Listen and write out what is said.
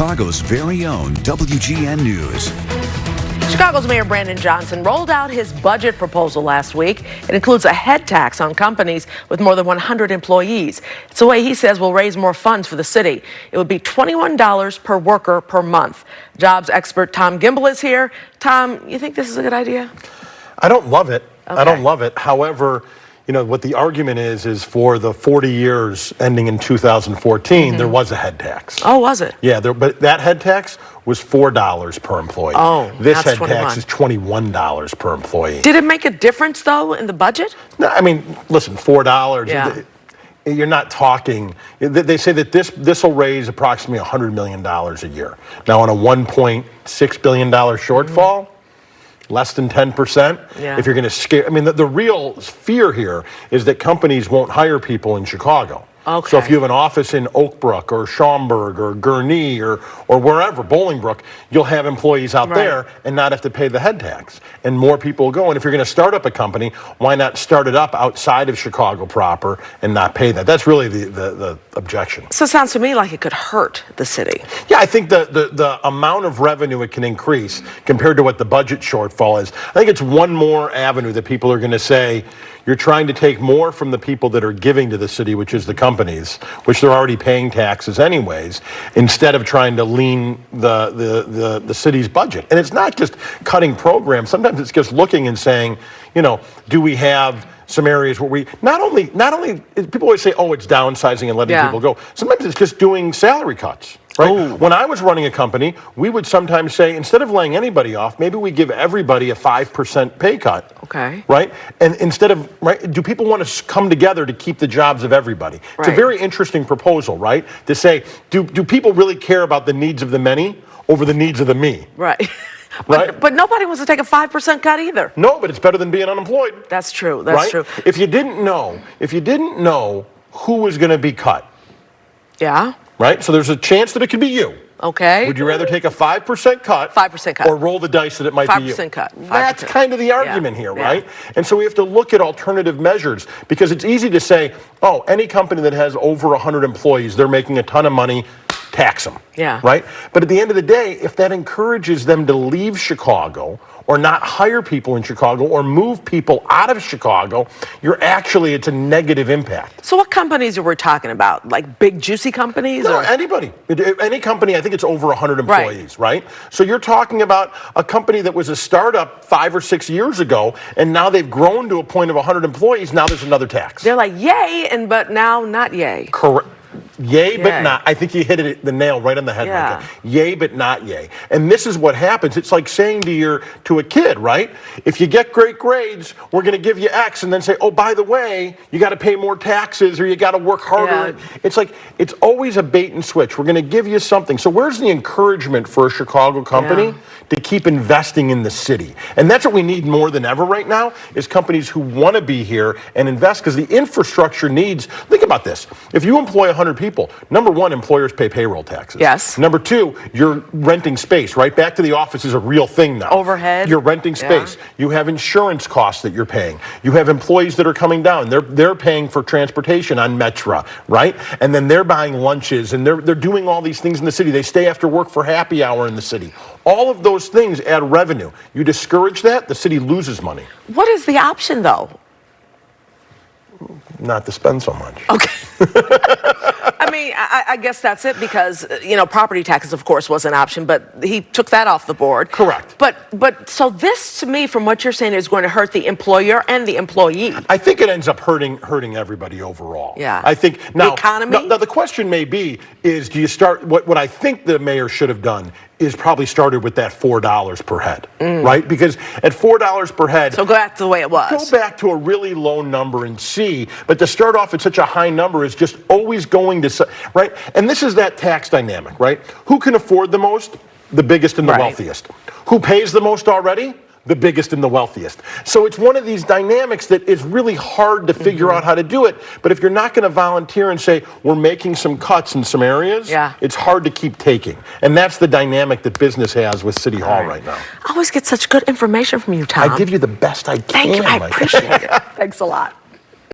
Chicago's very own WGN News. Chicago's Mayor Brandon Johnson rolled out his budget proposal last week. It includes a head tax on companies with more than 100 employees. It's a way he says will raise more funds for the city. It would be $21 per worker per month. Jobs expert Tom Gimbel is here. Tom, you think this is a good idea? I don't love it. Okay. I don't love it. However, you know, what the argument is for the 40 years ending in 2014, there was a head tax. Oh, was it? Yeah, but that head tax was $4 per employee. Oh, this that's head 21. tax is $21 per employee. Did it make a difference, though, in the budget? No, I mean, listen, $4. Yeah. You're not talking. They say that this will raise approximately $100 million a year. Now, on a $1.6 billion shortfall, less than 10%. Yeah. If you're going to scare, I mean, the real fear here is that companies won't hire people in Chicago. Okay. So if you have an office in Oak Brook or Schaumburg or Gurnee or wherever, Bolingbrook, you'll have employees out there and not have to pay the head tax. And more people will go. And if you're going to start up a company, why not start it up outside of Chicago proper and not pay that? That's really the objection. So it sounds to me like it could hurt the city. Yeah, I think the amount of revenue it can increase compared to what the budget shortfall is, I think it's one more avenue that people are going to say, you're trying to take more from the people that are giving to the city, which is the companies, which they're already paying taxes anyways, instead of trying to lean the city's budget. And it's not just cutting programs. Sometimes it's just looking and saying, you know, do we have some areas where we not only people always say, oh, it's downsizing and letting people go. Sometimes it's just doing salary cuts. Right? Ooh. When I was running a company, we would sometimes say, instead of laying anybody off, maybe we give everybody a 5% pay cut. Okay. Right? And instead of, do people want to come together to keep the jobs of everybody? It's a very interesting proposal, right? To say, do people really care about the needs of the many over the needs of the me? Right. Right? But nobody wants to take a 5% cut either. No, but it's better than being unemployed. That's true. That's true. If you didn't know who was going to be cut. Yeah. Right? So there's a chance that it could be you. Okay. Would you rather take a 5% cut? 5% cut. Or roll the dice that it might be you? 5% cut. That's kind of the argument here, Yeah. right? And so we have to look at alternative measures because it's easy to say, oh, any company that has over 100 employees, they're making a ton of money, tax them. Yeah. Right? But at the end of the day, if that encourages them to leave Chicago or not hire people in Chicago or move people out of Chicago, it's a negative impact. So what companies are we talking about? Like big, juicy companies? No, or? anybody. Any company, I think it's over 100 employees, right? So you're talking about a company that was a startup 5 or 6 years ago, and now they've grown to a point of 100 employees. Now there's another tax. They're like, yay, but now not yay. Correct. Yay, but not. I think you hit the nail right on the head. Yeah. Right there. Yay, but not yay. And this is what happens. It's like saying to a kid, right? If you get great grades, we're going to give you X, and then say, oh, by the way, you got to pay more taxes or you got to work harder. Yeah. It's like it's always a bait and switch. We're going to give you something. So where's the encouragement for a Chicago company to keep investing in the city? And that's what we need more than ever right now is companies who want to be here and invest because the infrastructure needs. Think about this. If you employ 100 people, number one, employers pay payroll taxes. Yes. Number two, you're renting space, right? Back to the office is a real thing now. Overhead. You're renting space. Yeah. You have insurance costs that you're paying. You have employees that are coming down. They're paying for transportation on Metra, right? And then they're buying lunches and they're doing all these things in the city. They stay after work for happy hour in the city. All of those things add revenue. You discourage that, the city loses money. What is the option, though? Not to spend so much. Okay. I mean, I guess that's it because, property taxes, of course, was an option, but he took that off the board. Correct. But so this, to me, from what you're saying, is going to hurt the employer and the employee. I think it ends up hurting everybody overall. Yeah. I think now. The economy? Now the question may be, do you start, what I think the mayor should have done is probably started with that $4 per head, right? Because at $4 per head. So go back to the way it was. Go back to a really low number and see, but to start off at such a high number is just always going to, right? And this is that tax dynamic, right? Who can afford the most? The biggest and the wealthiest. Who pays the most already? The biggest and the wealthiest. So it's one of these dynamics that is really hard to figure out how to do it. But if you're not going to volunteer and say, we're making some cuts in some areas, it's hard to keep taking. And that's the dynamic that business has with City Hall right now. I always get such good information from you, Tom. I give you the best I can. Thank you. I appreciate it. Thanks a lot.